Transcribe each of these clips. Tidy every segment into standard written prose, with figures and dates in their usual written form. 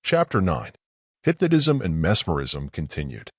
Chapter 9. Hypnotism and Mesmerism continued.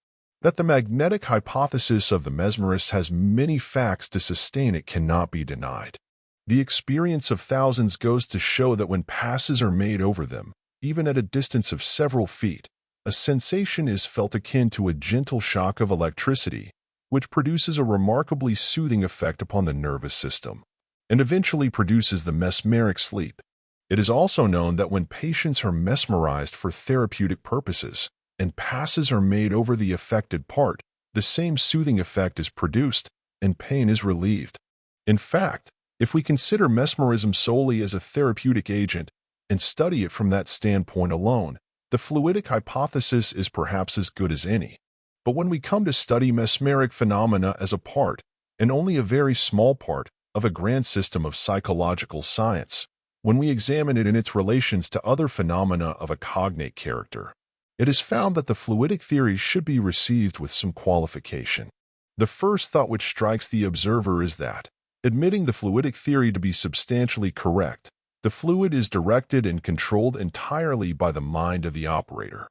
That the magnetic hypothesis of the mesmerist has many facts to sustain it cannot be denied. The experience of thousands goes to show that when passes are made over them, even at a distance of several feet, a sensation is felt akin to a gentle shock of electricity, which produces a remarkably soothing effect upon the nervous system, and eventually produces the mesmeric sleep. It is also known that when patients are mesmerized for therapeutic purposes, and passes are made over the affected part, the same soothing effect is produced, and pain is relieved. In fact, if we consider mesmerism solely as a therapeutic agent and study it from that standpoint alone, the fluidic hypothesis is perhaps as good as any. But when we come to study mesmeric phenomena as a part, and only a very small part, of a grand system of psychological science, when we examine it in its relations to other phenomena of a cognate character, it is found that the fluidic theory should be received with some qualification. The first thought which strikes the observer is that, admitting the fluidic theory to be substantially correct, the fluid is directed and controlled entirely by the mind of the operator.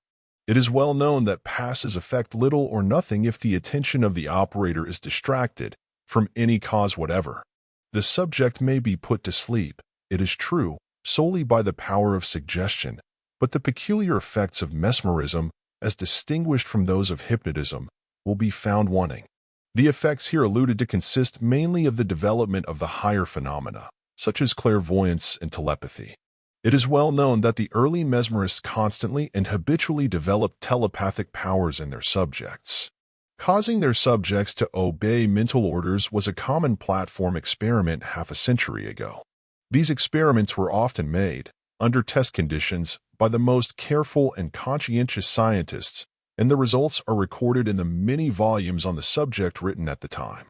It is well known that passes affect little or nothing if the attention of the operator is distracted, from any cause whatever. The subject may be put to sleep, it is true, solely by the power of suggestion, but the peculiar effects of mesmerism, as distinguished from those of hypnotism, will be found wanting. The effects here alluded to consist mainly of the development of the higher phenomena, such as clairvoyance and telepathy. It is well known that the early mesmerists constantly and habitually developed telepathic powers in their subjects. Causing their subjects to obey mental orders was a common platform experiment half a century ago. These experiments were often made, under test conditions, by the most careful and conscientious scientists, and the results are recorded in the many volumes on the subject written at the time.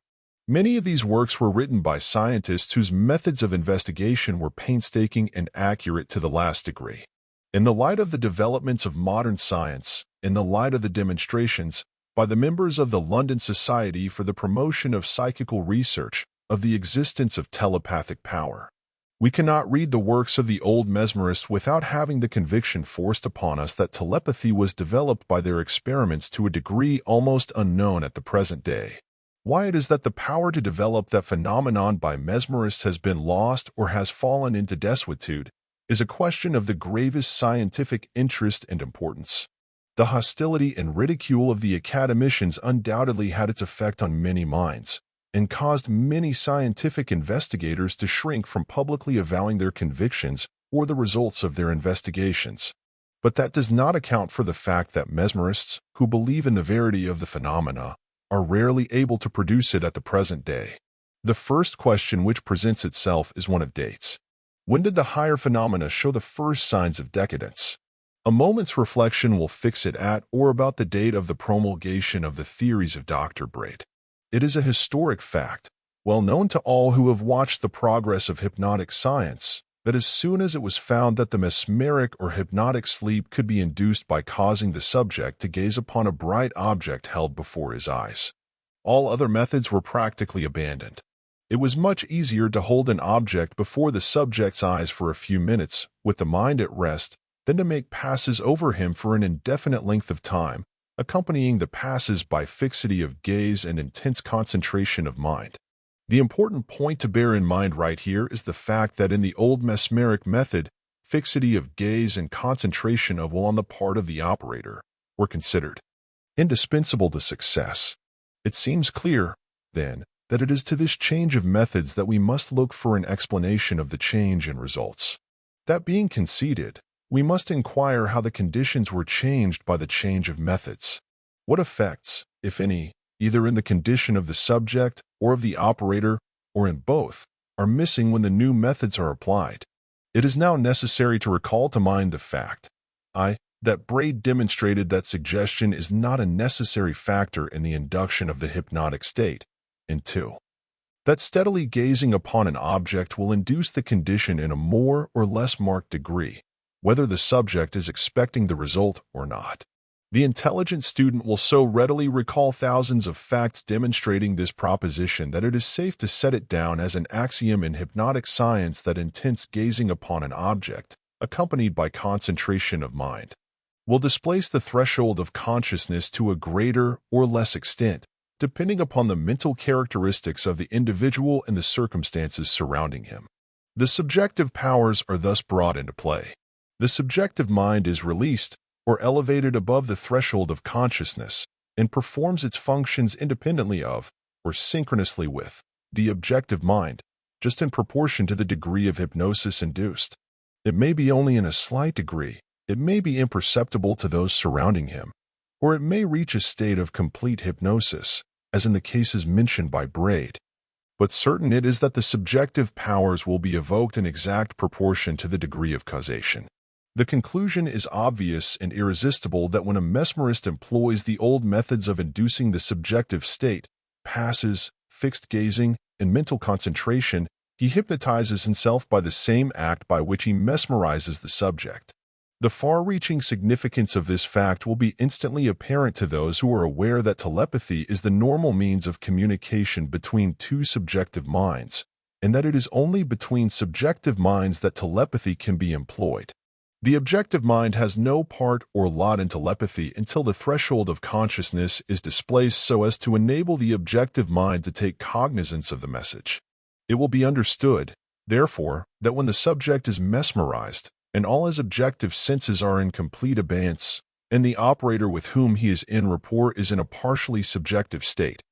Many of these works were written by scientists whose methods of investigation were painstaking and accurate to the last degree. In the light of the developments of modern science, in the light of the demonstrations by the members of the London Society for the Promotion of Psychical Research of the existence of telepathic power, we cannot read the works of the old mesmerists without having the conviction forced upon us that telepathy was developed by their experiments to a degree almost unknown at the present day. Why it is that the power to develop that phenomenon by mesmerists has been lost or has fallen into desuetude is a question of the gravest scientific interest and importance. The hostility and ridicule of the academicians undoubtedly had its effect on many minds, and caused many scientific investigators to shrink from publicly avowing their convictions or the results of their investigations. But that does not account for the fact that mesmerists, who believe in the verity of the phenomena, are rarely able to produce it at the present day. The first question which presents itself is one of dates. When did the higher phenomena show the first signs of decadence? A moment's reflection will fix it at or about the date of the promulgation of the theories of Dr. Braid. It is a historic fact, well known to all who have watched the progress of hypnotic science, that as soon as it was found that the mesmeric or hypnotic sleep could be induced by causing the subject to gaze upon a bright object held before his eyes, all other methods were practically abandoned. It was much easier to hold an object before the subject's eyes for a few minutes, with the mind at rest, than to make passes over him for an indefinite length of time, accompanying the passes by fixity of gaze and intense concentration of mind. The important point to bear in mind right here is the fact that in the old mesmeric method, fixity of gaze and concentration of will on the part of the operator were considered indispensable to success. It seems clear, then, that it is to this change of methods that we must look for an explanation of the change in results. That being conceded, we must inquire how the conditions were changed by the change of methods. What effects, if any, either in the condition of the subject or of the operator, or in both, are missing when the new methods are applied? It is now necessary to recall to mind the fact, that Braid demonstrated that suggestion is not a necessary factor in the induction of the hypnotic state, and 2. That steadily gazing upon an object will induce the condition in a more or less marked degree, whether the subject is expecting the result or not. The intelligent student will so readily recall thousands of facts demonstrating this proposition that it is safe to set it down as an axiom in hypnotic science that intense gazing upon an object, accompanied by concentration of mind, will displace the threshold of consciousness to a greater or less extent, depending upon the mental characteristics of the individual and the circumstances surrounding him. The subjective powers are thus brought into play. The subjective mind is released or elevated above the threshold of consciousness and performs its functions independently of, or synchronously with, the objective mind, just in proportion to the degree of hypnosis induced. It may be only in a slight degree, it may be imperceptible to those surrounding him, or it may reach a state of complete hypnosis, as in the cases mentioned by Braid. But certain it is that the subjective powers will be evoked in exact proportion to the degree of causation. The conclusion is obvious and irresistible that when a mesmerist employs the old methods of inducing the subjective state, passes, fixed gazing, and mental concentration, he hypnotizes himself by the same act by which he mesmerizes the subject. The far-reaching significance of this fact will be instantly apparent to those who are aware that telepathy is the normal means of communication between two subjective minds, and that it is only between subjective minds that telepathy can be employed. The objective mind has no part or lot in telepathy until the threshold of consciousness is displaced so as to enable the objective mind to take cognizance of the message. It will be understood, therefore, that when the subject is mesmerized, and all his objective senses are in complete abeyance, and the operator with whom he is in rapport is in a partially subjective state,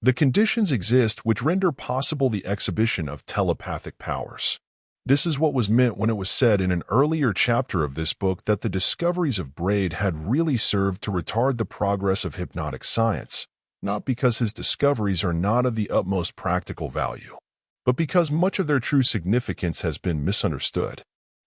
the conditions exist which render possible the exhibition of telepathic powers. This is what was meant when it was said in an earlier chapter of this book that the discoveries of Braid had really served to retard the progress of hypnotic science, not because his discoveries are not of the utmost practical value, but because much of their true significance has been misunderstood.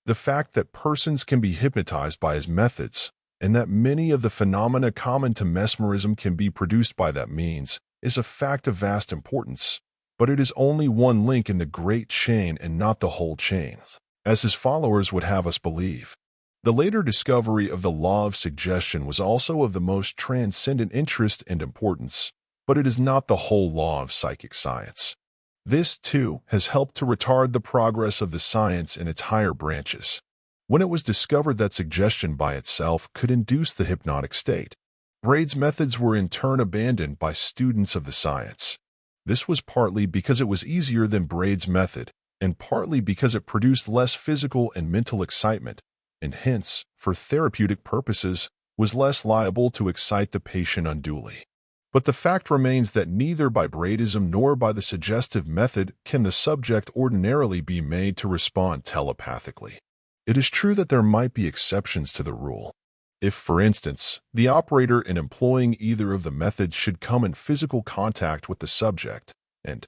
The fact that persons can be hypnotized by his methods, and that many of the phenomena common to mesmerism can be produced by that means, is a fact of vast importance. But it is only one link in the great chain and not the whole chain, as his followers would have us believe. The later discovery of the law of suggestion was also of the most transcendent interest and importance, but it is not the whole law of psychic science. This, too, has helped to retard the progress of the science in its higher branches. When it was discovered that suggestion by itself could induce the hypnotic state, Braid's methods were in turn abandoned by students of the science. This was partly because it was easier than Braid's method, and partly because it produced less physical and mental excitement, and hence, for therapeutic purposes, was less liable to excite the patient unduly. But the fact remains that neither by Braidism nor by the suggestive method can the subject ordinarily be made to respond telepathically. It is true that there might be exceptions to the rule. If, for instance, the operator in employing either of the methods should come in physical contact with the subject, and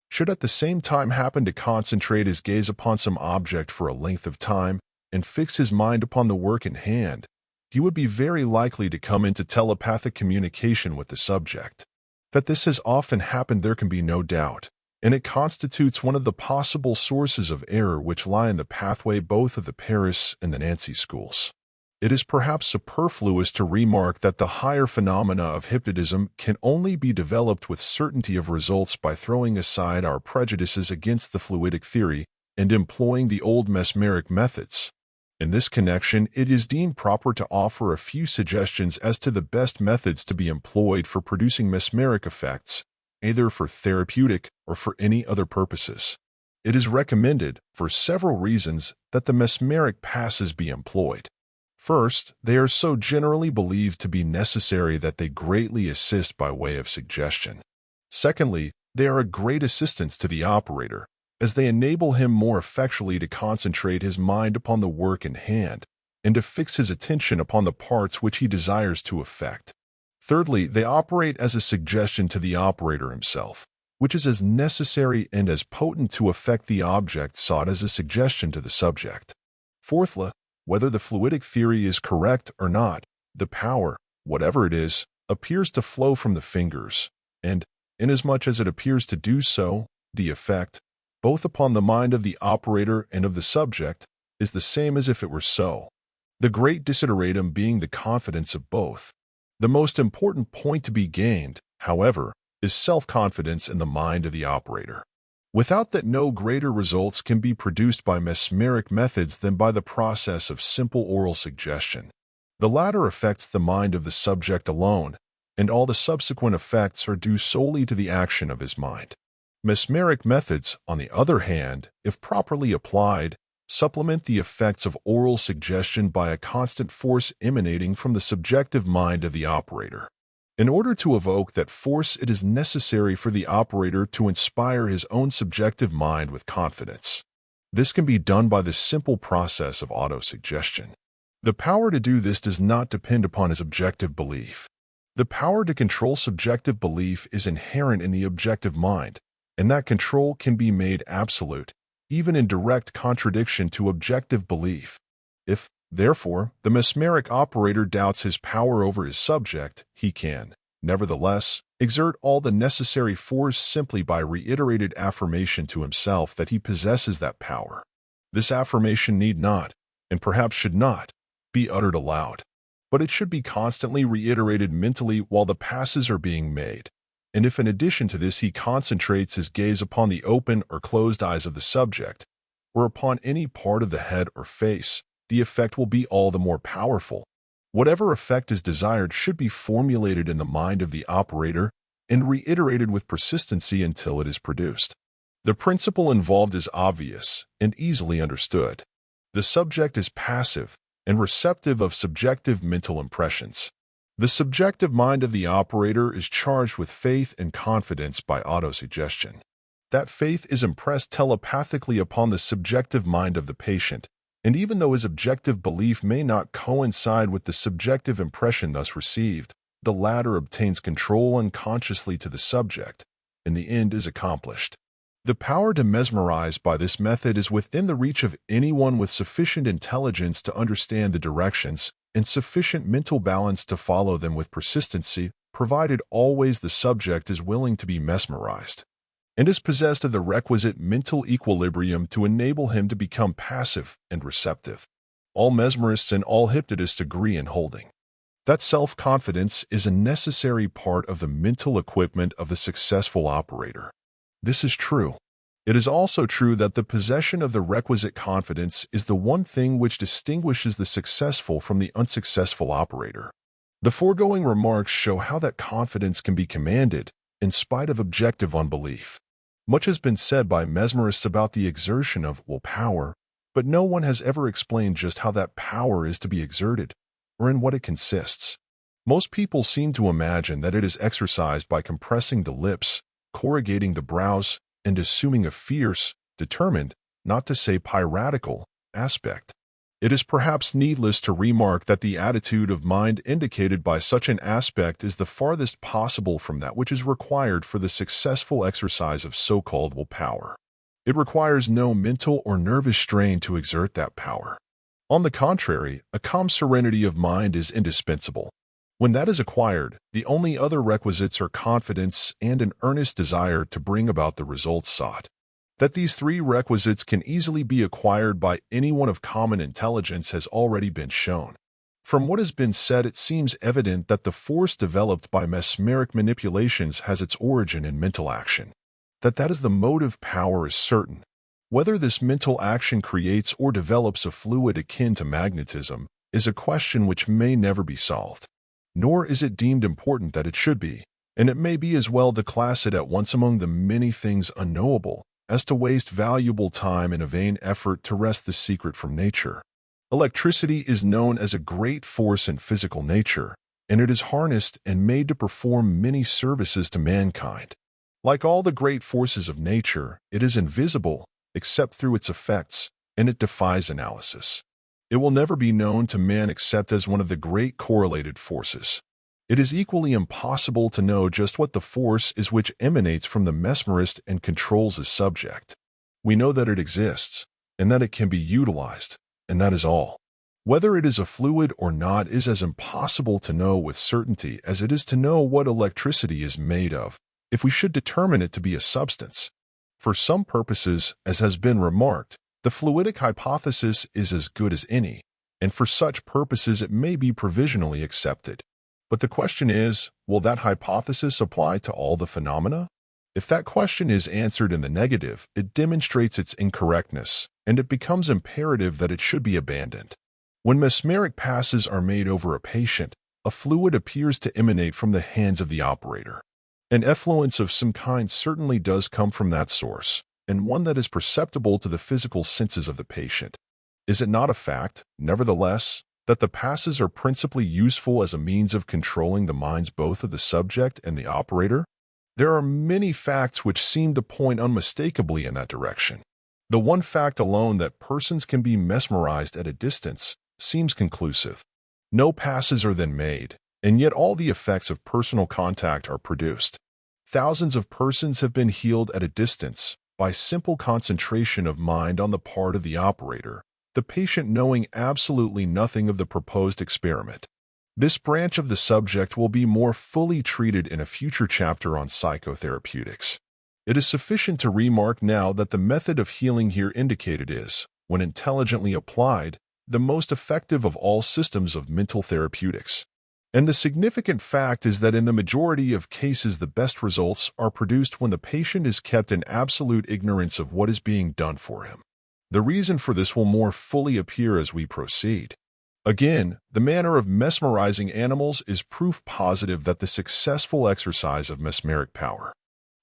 should at the same time happen to concentrate his gaze upon some object for a length of time and fix his mind upon the work in hand, he would be very likely to come into telepathic communication with the subject. That this has often happened there can be no doubt, and it constitutes one of the possible sources of error which lie in the pathway both of the Paris and the Nancy schools. It is perhaps superfluous to remark that the higher phenomena of hypnotism can only be developed with certainty of results by throwing aside our prejudices against the fluidic theory and employing the old mesmeric methods. In this connection, it is deemed proper to offer a few suggestions as to the best methods to be employed for producing mesmeric effects, either for therapeutic or for any other purposes. It is recommended, for several reasons, that the mesmeric passes be employed. First, they are so generally believed to be necessary that they greatly assist by way of suggestion. Secondly, they are a great assistance to the operator, as they enable him more effectually to concentrate his mind upon the work in hand, and to fix his attention upon the parts which he desires to effect. Thirdly, they operate as a suggestion to the operator himself, which is as necessary and as potent to effect the object sought as a suggestion to the subject. Fourthly, whether the fluidic theory is correct or not, the power, whatever it is, appears to flow from the fingers, and, inasmuch as it appears to do so, the effect, both upon the mind of the operator and of the subject, is the same as if it were so. The great desideratum being the confidence of both. The most important point to be gained, however, is self-confidence in the mind of the operator. Without that, no greater results can be produced by mesmeric methods than by the process of simple oral suggestion. The latter affects the mind of the subject alone, and all the subsequent effects are due solely to the action of his mind. Mesmeric methods, on the other hand, if properly applied, supplement the effects of oral suggestion by a constant force emanating from the subjective mind of the operator. In order to evoke that force, it is necessary for the operator to inspire his own subjective mind with confidence. This can be done by the simple process of autosuggestion. The power to do this does not depend upon his objective belief. The power to control subjective belief is inherent in the objective mind, and that control can be made absolute, even in direct contradiction to objective belief. If, therefore, the mesmeric operator doubts his power over his subject, he can, nevertheless, exert all the necessary force simply by reiterated affirmation to himself that he possesses that power. This affirmation need not, and perhaps should not, be uttered aloud, but it should be constantly reiterated mentally while the passes are being made. And if in addition to this he concentrates his gaze upon the open or closed eyes of the subject, or upon any part of the head or face, the effect will be all the more powerful. Whatever effect is desired should be formulated in the mind of the operator and reiterated with persistency until it is produced. The principle involved is obvious and easily understood. The subject is passive and receptive of subjective mental impressions. The subjective mind of the operator is charged with faith and confidence by autosuggestion. That faith is impressed telepathically upon the subjective mind of the patient, and even though his objective belief may not coincide with the subjective impression thus received, the latter obtains control unconsciously to the subject, and the end is accomplished. The power to mesmerize by this method is within the reach of anyone with sufficient intelligence to understand the directions and sufficient mental balance to follow them with persistency, provided always the subject is willing to be mesmerized and is possessed of the requisite mental equilibrium to enable him to become passive and receptive. All mesmerists and all hypnotists agree in holding that self-confidence is a necessary part of the mental equipment of the successful operator. This is true. It is also true that the possession of the requisite confidence is the one thing which distinguishes the successful from the unsuccessful operator. The foregoing remarks show how that confidence can be commanded, in spite of objective unbelief. Much has been said by mesmerists about the exertion of will power, but no one has ever explained just how that power is to be exerted, or in what it consists. Most people seem to imagine that it is exercised by compressing the lips, corrugating the brows, and assuming a fierce, determined, not to say piratical, aspect. It is perhaps needless to remark that the attitude of mind indicated by such an aspect is the farthest possible from that which is required for the successful exercise of so-called will power. It requires no mental or nervous strain to exert that power. On the contrary, a calm serenity of mind is indispensable. When that is acquired, the only other requisites are confidence and an earnest desire to bring about the results sought. That these three requisites can easily be acquired by anyone of common intelligence has already been shown. From what has been said, it seems evident that the force developed by mesmeric manipulations has its origin in mental action. That is the motive power is certain. Whether this mental action creates or develops a fluid akin to magnetism is a question which may never be solved. Nor is it deemed important that it should be, and it may be as well to class it at once among the many things unknowable as to waste valuable time in a vain effort to wrest the secret from nature. Electricity is known as a great force in physical nature, and it is harnessed and made to perform many services to mankind. Like all the great forces of nature, it is invisible, except through its effects, and it defies analysis. It will never be known to man except as one of the great correlated forces. It is equally impossible to know just what the force is which emanates from the mesmerist and controls his subject. We know that it exists, and that it can be utilized, and that is all. Whether it is a fluid or not is as impossible to know with certainty as it is to know what electricity is made of, if we should determine it to be a substance. For some purposes, as has been remarked, the fluidic hypothesis is as good as any, and for such purposes it may be provisionally accepted. But the question is, will that hypothesis apply to all the phenomena? If that question is answered in the negative, it demonstrates its incorrectness, and it becomes imperative that it should be abandoned. When mesmeric passes are made over a patient, a fluid appears to emanate from the hands of the operator. An effluence of some kind certainly does come from that source, and one that is perceptible to the physical senses of the patient. Is it not a fact, nevertheless, that the passes are principally useful as a means of controlling the minds both of the subject and the operator? There are many facts which seem to point unmistakably in that direction. The one fact alone that persons can be mesmerized at a distance seems conclusive. No passes are then made, and yet all the effects of personal contact are produced. Thousands of persons have been healed at a distance by simple concentration of mind on the part of the operator, the patient knowing absolutely nothing of the proposed experiment. This branch of the subject will be more fully treated in a future chapter on psychotherapeutics. It is sufficient to remark now that the method of healing here indicated is, when intelligently applied, the most effective of all systems of mental therapeutics. And the significant fact is that in the majority of cases the best results are produced when the patient is kept in absolute ignorance of what is being done for him. The reason for this will more fully appear as we proceed. Again, the manner of mesmerizing animals is proof positive that the successful exercise of mesmeric power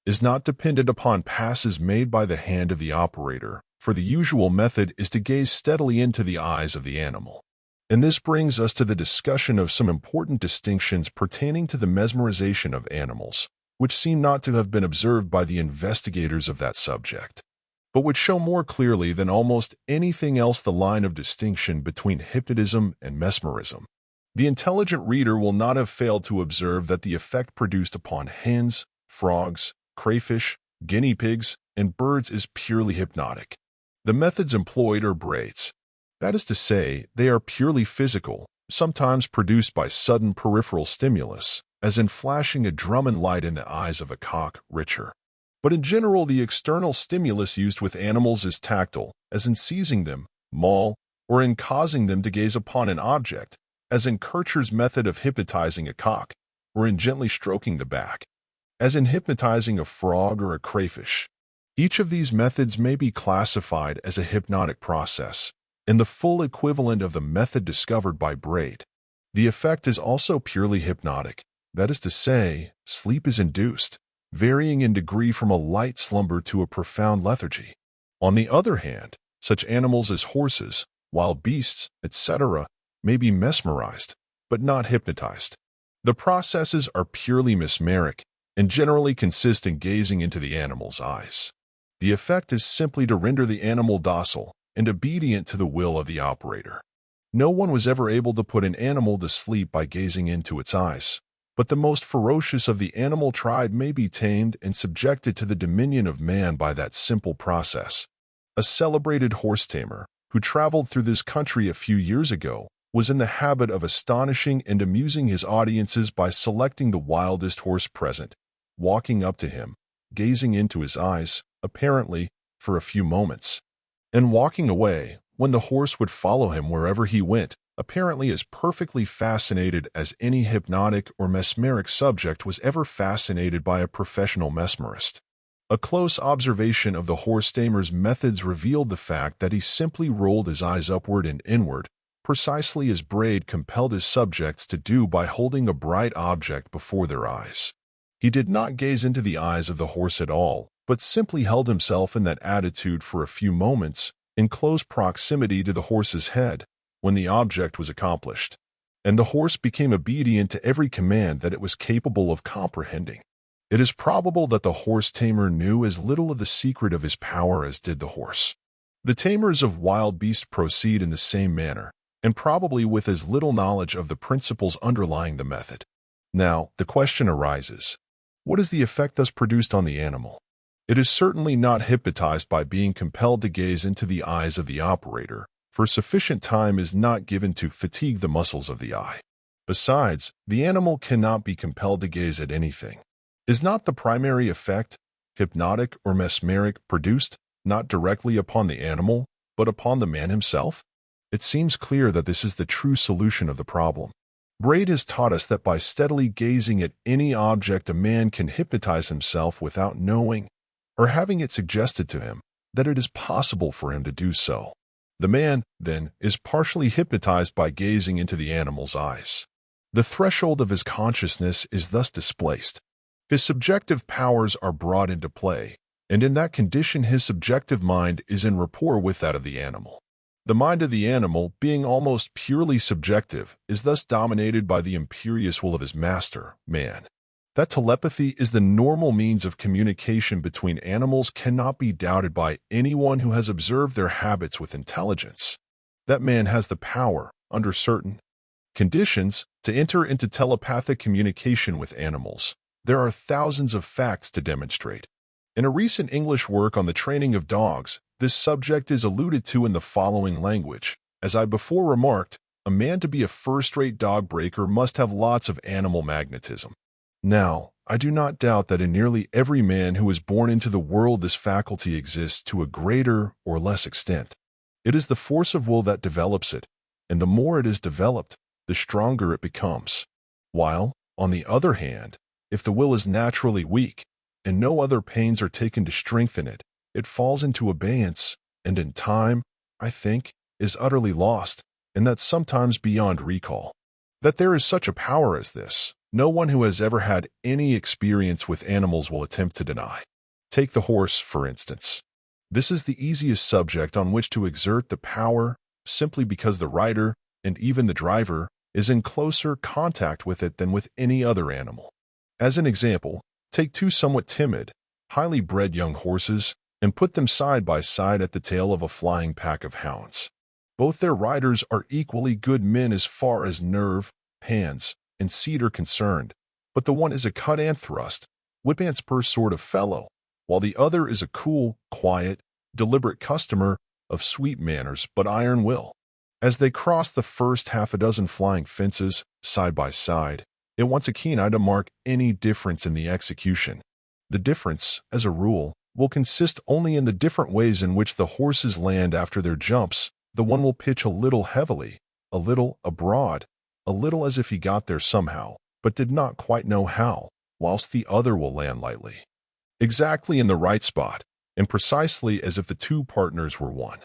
is not dependent upon passes made by the hand of the operator, for the usual method is to gaze steadily into the eyes of the animal. And this brings us to the discussion of some important distinctions pertaining to the mesmerization of animals, which seem not to have been observed by the investigators of that subject, but which show more clearly than almost anything else the line of distinction between hypnotism and mesmerism. The intelligent reader will not have failed to observe that the effect produced upon hens, frogs, crayfish, guinea pigs, and birds is purely hypnotic. The methods employed are braids. That is to say, they are purely physical, sometimes produced by sudden peripheral stimulus, as in flashing a Drummond light in the eyes of a cock, Richter. But in general, the external stimulus used with animals is tactile, as in seizing them, maul, or in causing them to gaze upon an object, as in Kircher's method of hypnotizing a cock, or in gently stroking the back, as in hypnotizing a frog or a crayfish. Each of these methods may be classified as a hypnotic process, and the full equivalent of the method discovered by Braid. The effect is also purely hypnotic, that is to say, sleep is induced, varying in degree from a light slumber to a profound lethargy. On the other hand, such animals as horses, wild beasts, etc., may be mesmerized, but not hypnotized. The processes are purely mesmeric and generally consist in gazing into the animal's eyes. The effect is simply to render the animal docile and obedient to the will of the operator. No one was ever able to put an animal to sleep by gazing into its eyes, but the most ferocious of the animal tribe may be tamed and subjected to the dominion of man by that simple process. A celebrated horse tamer, who traveled through this country a few years ago, was in the habit of astonishing and amusing his audiences by selecting the wildest horse present, walking up to him, gazing into his eyes, apparently, for a few moments, and walking away, when the horse would follow him wherever he went, apparently as perfectly fascinated as any hypnotic or mesmeric subject was ever fascinated by a professional mesmerist. A close observation of the horse tamer's methods revealed the fact that he simply rolled his eyes upward and inward, precisely as Braid compelled his subjects to do by holding a bright object before their eyes. He did not gaze into the eyes of the horse at all, but simply held himself in that attitude for a few moments, in close proximity to the horse's head, when the object was accomplished, and the horse became obedient to every command that it was capable of comprehending. It is probable that the horse tamer knew as little of the secret of his power as did the horse. The tamers of wild beasts proceed in the same manner, and probably with as little knowledge of the principles underlying the method. Now, the question arises, what is the effect thus produced on the animal? It is certainly not hypnotized by being compelled to gaze into the eyes of the operator, for sufficient time is not given to fatigue the muscles of the eye. Besides, the animal cannot be compelled to gaze at anything. Is not the primary effect, hypnotic or mesmeric, produced not directly upon the animal, but upon the man himself? It seems clear that this is the true solution of the problem. Braid has taught us that by steadily gazing at any object a man can hypnotize himself without knowing, or having it suggested to him, that it is possible for him to do so. The man, then, is partially hypnotized by gazing into the animal's eyes. The threshold of his consciousness is thus displaced. His subjective powers are brought into play, and in that condition his subjective mind is in rapport with that of the animal. The mind of the animal, being almost purely subjective, is thus dominated by the imperious will of his master, man. That telepathy is the normal means of communication between animals cannot be doubted by anyone who has observed their habits with intelligence. That man has the power, under certain conditions, to enter into telepathic communication with animals. There are thousands of facts to demonstrate. In a recent English work on the training of dogs, this subject is alluded to in the following language. As I before remarked, a man to be a first-rate dog breaker must have lots of animal magnetism. Now, I do not doubt that in nearly every man who is born into the world this faculty exists to a greater or less extent. It is the force of will that develops it, and the more it is developed, the stronger it becomes. While, on the other hand, if the will is naturally weak, and no other pains are taken to strengthen it, it falls into abeyance, and in time, I think, is utterly lost, and that's sometimes beyond recall. That there is such a power as this, no one who has ever had any experience with animals will attempt to deny. Take the horse, for instance. This is the easiest subject on which to exert the power, simply because the rider, and even the driver, is in closer contact with it than with any other animal. As an example, take two somewhat timid, highly bred young horses, and put them side by side at the tail of a flying pack of hounds. Both their riders are equally good men as far as nerve, hands, and seat are concerned, but the one is a cut and thrust, whip and spur sort of fellow, while the other is a cool, quiet, deliberate customer of sweet manners but iron will. As they cross the first half a dozen flying fences, side by side, it wants a keen eye to mark any difference in the execution. The difference, as a rule, will consist only in the different ways in which the horses land after their jumps. The one will pitch a little heavily, a little abroad, a little as if he got there somehow, but did not quite know how, whilst the other will land lightly, exactly in the right spot, and precisely as if the two partners were one.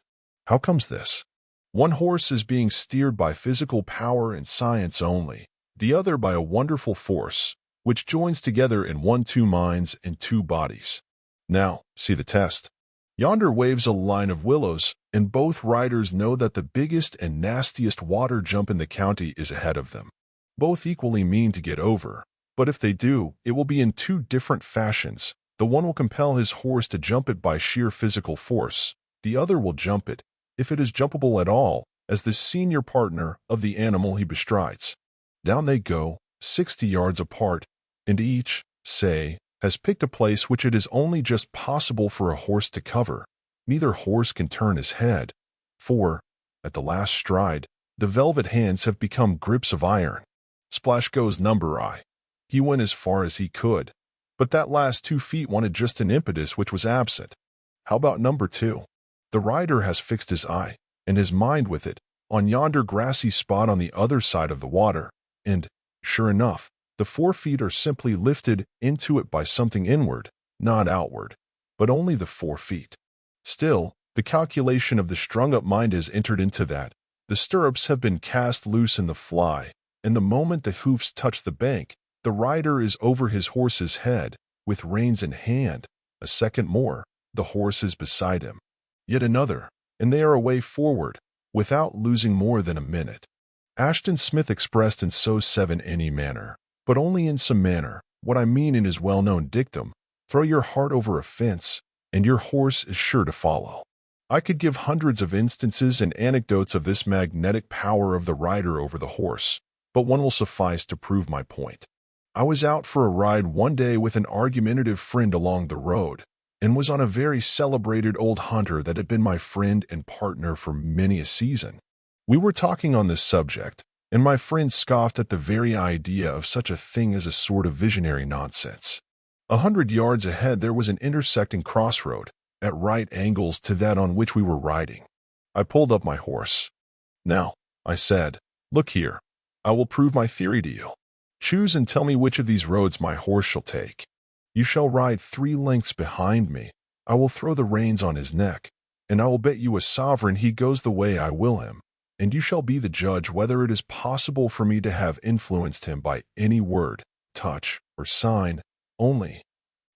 How comes this? One horse is being steered by physical power and science only, the other by a wonderful force, which joins together in two minds and two bodies. Now, see the test. Yonder waves a line of willows, and both riders know that the biggest and nastiest water jump in the county is ahead of them. Both equally mean to get over, but if they do, it will be in two different fashions. The one will compel his horse to jump it by sheer physical force. The other will jump it, if it is jumpable at all, as the senior partner of the animal he bestrides. Down they go, 60 yards apart, and each, say, has picked a place which it is only just possible for a horse to cover. Neither horse can turn his head, for, at the last stride, the velvet hands have become grips of iron. Splash goes number I. He went as far as he could, but that last 2 feet wanted just an impetus which was absent. How about number 2? The rider has fixed his eye, and his mind with it, on yonder grassy spot on the other side of the water, and, sure enough, the 4 feet are simply lifted into it by something inward, not outward, but only the 4 feet. Still, the calculation of the strung-up mind has entered into that. The stirrups have been cast loose in the fly, and the moment the hoofs touch the bank, the rider is over his horse's head, with reins in hand. A second more, the horse is beside him. Yet another, and they are away forward, without losing more than a minute. Ashton Smith expressed in so 7 any manner, but only in some manner, what I mean in his well-known dictum, throw your heart over a fence, and your horse is sure to follow. I could give hundreds of instances and anecdotes of this magnetic power of the rider over the horse, but one will suffice to prove my point. I was out for a ride one day with an argumentative friend along the road, and was on a very celebrated old hunter that had been my friend and partner for many a season. We were talking on this subject, and my friend scoffed at the very idea of such a thing as a sort of visionary nonsense. 100 yards ahead there was an intersecting crossroad, at right angles to that on which we were riding. I pulled up my horse. Now, I said, look here, I will prove my theory to you. Choose and tell me which of these roads my horse shall take. You shall ride 3 lengths behind me. I will throw the reins on his neck, and I will bet you a sovereign he goes the way I will him, and you shall be the judge whether it is possible for me to have influenced him by any word, touch, or sign. Only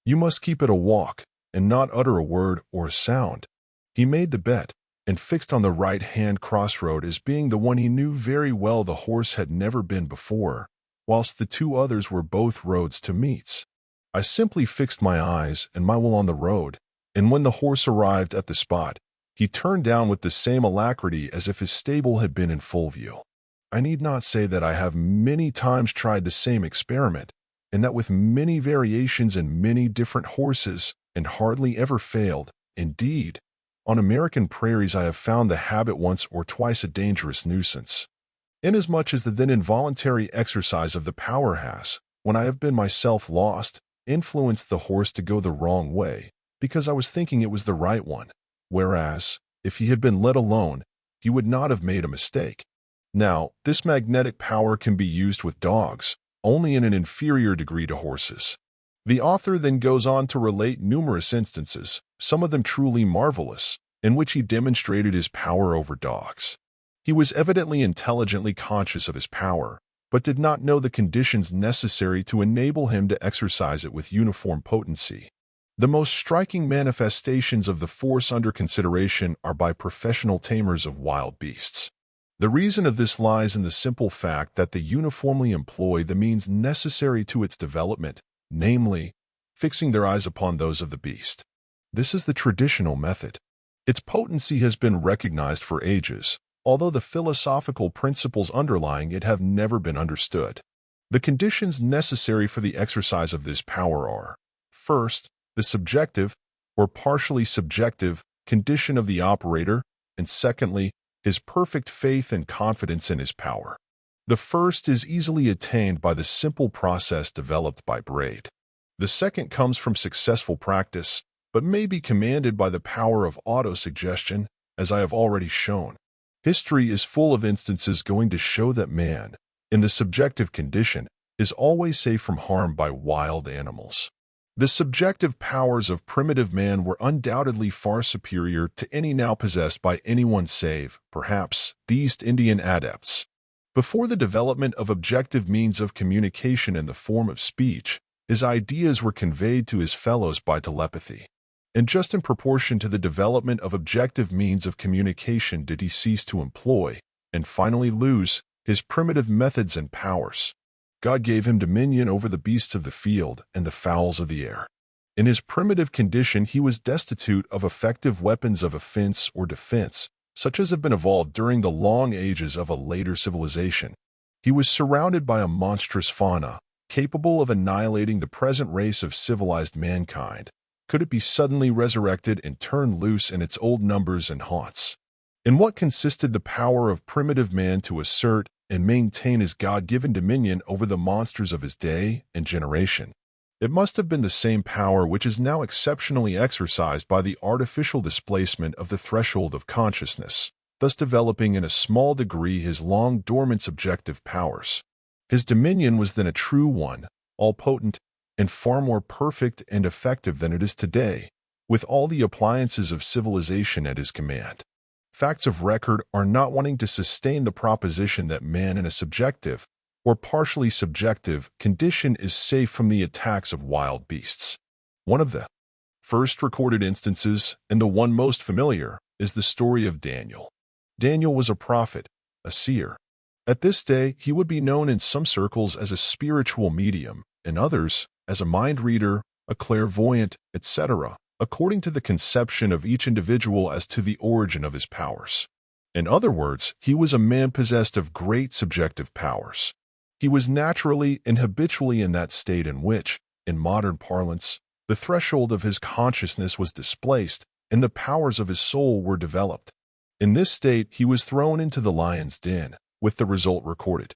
you must keep it a walk, and not utter a word or a sound." He made the bet, and fixed on the right-hand crossroad as being the one he knew very well the horse had never been before, whilst the two others were both roads to meets. I simply fixed my eyes and my will on the road, and when the horse arrived at the spot, he turned down with the same alacrity as if his stable had been in full view. I need not say that I have many times tried the same experiment, and that with many variations and many different horses, and hardly ever failed. Indeed, on American prairies I have found the habit once or twice a dangerous nuisance, inasmuch as the then involuntary exercise of the power has, when I have been myself lost, influenced the horse to go the wrong way, because I was thinking it was the right one, whereas, if he had been let alone, he would not have made a mistake. Now, this magnetic power can be used with dogs, only in an inferior degree to horses. The author then goes on to relate numerous instances, some of them truly marvelous, in which he demonstrated his power over dogs. He was evidently intelligently conscious of his power, but did not know the conditions necessary to enable him to exercise it with uniform potency. The most striking manifestations of the force under consideration are by professional tamers of wild beasts. The reason of this lies in the simple fact that they uniformly employ the means necessary to its development, namely, fixing their eyes upon those of the beast. This is the traditional method. Its potency has been recognized for ages, although the philosophical principles underlying it have never been understood. The conditions necessary for the exercise of this power are, first, the subjective, or partially subjective, condition of the operator, and secondly, his perfect faith and confidence in his power. The first is easily attained by the simple process developed by Braid. The second comes from successful practice, but may be commanded by the power of autosuggestion, as I have already shown. History is full of instances going to show that man, in the subjective condition, is always safe from harm by wild animals. The subjective powers of primitive man were undoubtedly far superior to any now possessed by anyone save, perhaps, the East Indian adepts. Before the development of objective means of communication in the form of speech, his ideas were conveyed to his fellows by telepathy. And just in proportion to the development of objective means of communication did he cease to employ, and finally lose, his primitive methods and powers. God gave him dominion over the beasts of the field and the fowls of the air. In his primitive condition he was destitute of effective weapons of offense or defense, such as have been evolved during the long ages of a later civilization. He was surrounded by a monstrous fauna, capable of annihilating the present race of civilized mankind, could it be suddenly resurrected and turned loose in its old numbers and haunts. In what consisted the power of primitive man to assert and maintain his God-given dominion over the monsters of his day and generation? It must have been the same power which is now exceptionally exercised by the artificial displacement of the threshold of consciousness, thus developing in a small degree his long-dormant subjective powers. His dominion was then a true one, all-potent, and far more perfect and effective than it is today, with all the appliances of civilization at his command. Facts of record are not wanting to sustain the proposition that man in a subjective, or partially subjective, condition is safe from the attacks of wild beasts. One of the first recorded instances, and the one most familiar, is the story of Daniel. Daniel was a prophet, a seer. At this day, he would be known in some circles as a spiritual medium, in others, as a mind reader, a clairvoyant, etc., according to the conception of each individual as to the origin of his powers. In other words, he was a man possessed of great subjective powers. He was naturally and habitually in that state in which, in modern parlance, the threshold of his consciousness was displaced and the powers of his soul were developed. In this state, he was thrown into the lion's den, with the result recorded.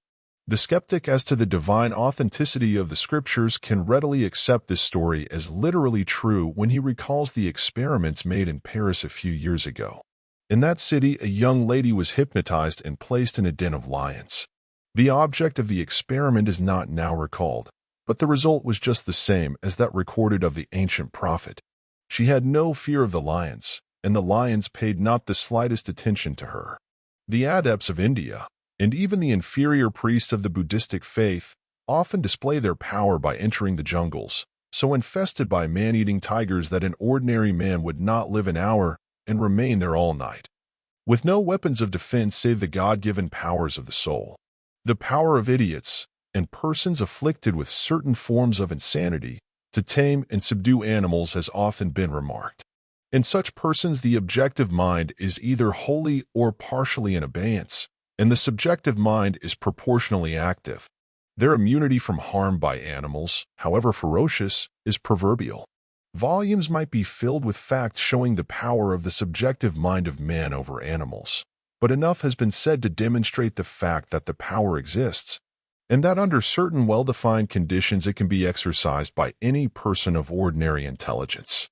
The skeptic as to the divine authenticity of the scriptures can readily accept this story as literally true when he recalls the experiments made in Paris a few years ago. In that city, a young lady was hypnotized and placed in a den of lions. The object of the experiment is not now recalled, but the result was just the same as that recorded of the ancient prophet. She had no fear of the lions, and the lions paid not the slightest attention to her. The adepts of India, and even the inferior priests of the Buddhistic faith, often display their power by entering the jungles, so infested by man-eating tigers that an ordinary man would not live an hour and remain there all night, with no weapons of defense save the God-given powers of the soul. The power of idiots and persons afflicted with certain forms of insanity to tame and subdue animals has often been remarked. In such persons, the objective mind is either wholly or partially in abeyance, and the subjective mind is proportionally active. Their immunity from harm by animals, however ferocious, is proverbial. Volumes might be filled with facts showing the power of the subjective mind of man over animals, but enough has been said to demonstrate the fact that the power exists, and that under certain well-defined conditions it can be exercised by any person of ordinary intelligence.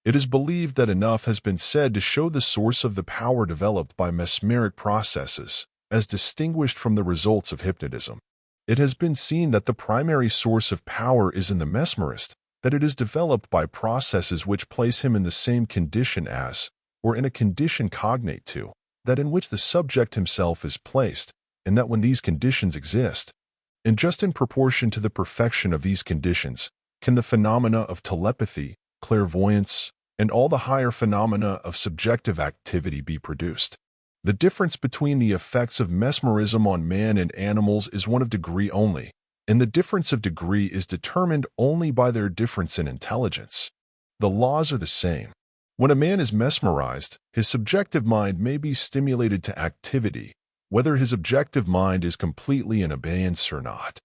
It is believed that enough has been said to show the source of the power developed by mesmeric processes, as distinguished from the results of hypnotism. It has been seen that the primary source of power is in the mesmerist, that it is developed by processes which place him in the same condition as, or in a condition cognate to, that in which the subject himself is placed, and that when these conditions exist, and just in proportion to the perfection of these conditions, can the phenomena of telepathy, clairvoyance, and all the higher phenomena of subjective activity be produced. The difference between the effects of mesmerism on man and animals is one of degree only, and the difference of degree is determined only by their difference in intelligence. The laws are the same. When a man is mesmerized, his subjective mind may be stimulated to activity, whether his objective mind is completely in abeyance or not.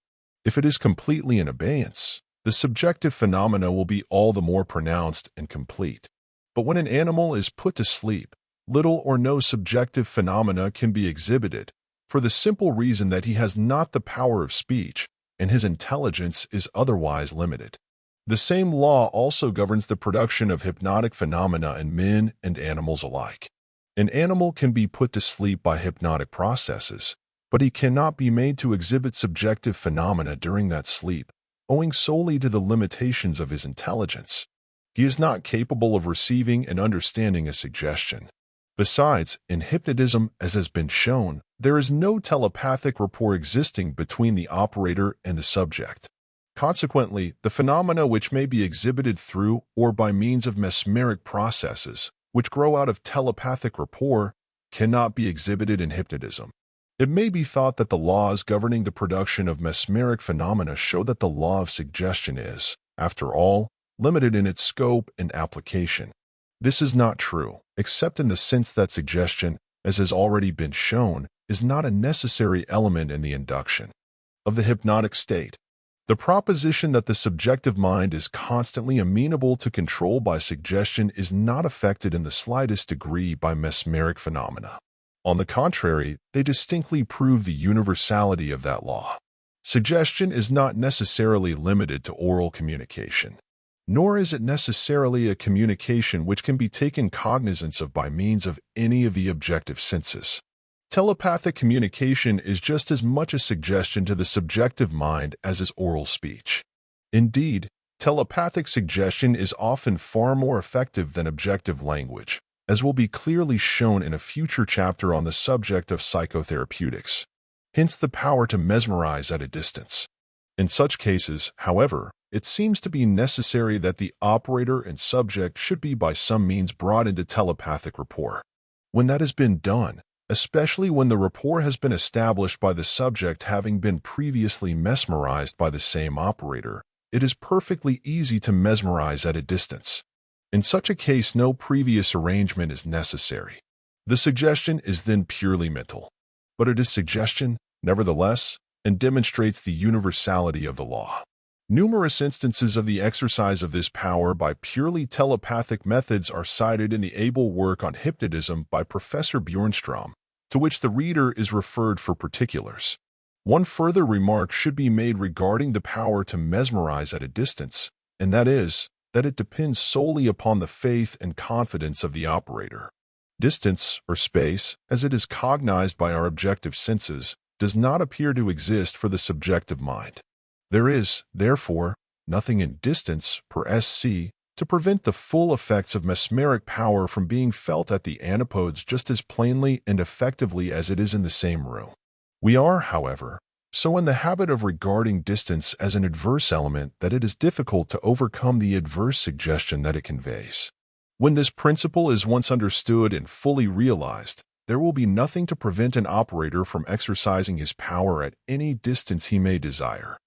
If it is completely in abeyance, the subjective phenomena will be all the more pronounced and complete. But when an animal is put to sleep, little or no subjective phenomena can be exhibited, for the simple reason that he has not the power of speech, and his intelligence is otherwise limited. The same law also governs the production of hypnotic phenomena in men and animals alike. An animal can be put to sleep by hypnotic processes, but he cannot be made to exhibit subjective phenomena during that sleep, owing solely to the limitations of his intelligence. He is not capable of receiving and understanding a suggestion. Besides, in hypnotism, as has been shown, there is no telepathic rapport existing between the operator and the subject. Consequently, the phenomena which may be exhibited through or by means of mesmeric processes, which grow out of telepathic rapport, cannot be exhibited in hypnotism. It may be thought that the laws governing the production of mesmeric phenomena show that the law of suggestion is, after all, limited in its scope and application. This is not true, except in the sense that suggestion, as has already been shown, is not a necessary element in the induction of the hypnotic state. The proposition that the subjective mind is constantly amenable to control by suggestion is not affected in the slightest degree by mesmeric phenomena. On the contrary, they distinctly prove the universality of that law. Suggestion is not necessarily limited to oral communication, nor is it necessarily a communication which can be taken cognizance of by means of any of the objective senses. Telepathic communication is just as much a suggestion to the subjective mind as is oral speech. Indeed, telepathic suggestion is often far more effective than objective language, as will be clearly shown in a future chapter on the subject of psychotherapeutics. Hence the power to mesmerize at a distance. In such cases, however, it seems to be necessary that the operator and subject should be by some means brought into telepathic rapport. When that has been done, especially when the rapport has been established by the subject having been previously mesmerized by the same operator, it is perfectly easy to mesmerize at a distance. In such a case, no previous arrangement is necessary. The suggestion is then purely mental. But it is suggestion, nevertheless, and demonstrates the universality of the law. Numerous instances of the exercise of this power by purely telepathic methods are cited in the able work on hypnotism by Professor Bjornstrom, to which the reader is referred for particulars. One further remark should be made regarding the power to mesmerize at a distance, and that is, that it depends solely upon the faith and confidence of the operator. Distance, or space, as it is cognized by our objective senses, does not appear to exist for the subjective mind. There is, therefore, nothing in distance per sc to prevent the full effects of mesmeric power from being felt at the antipodes just as plainly and effectively as it is in the same room. We are, however, so in the habit of regarding distance as an adverse element that it is difficult to overcome the adverse suggestion that it conveys. When this principle is once understood and fully realized, there will be nothing to prevent an operator from exercising his power at any distance he may desire.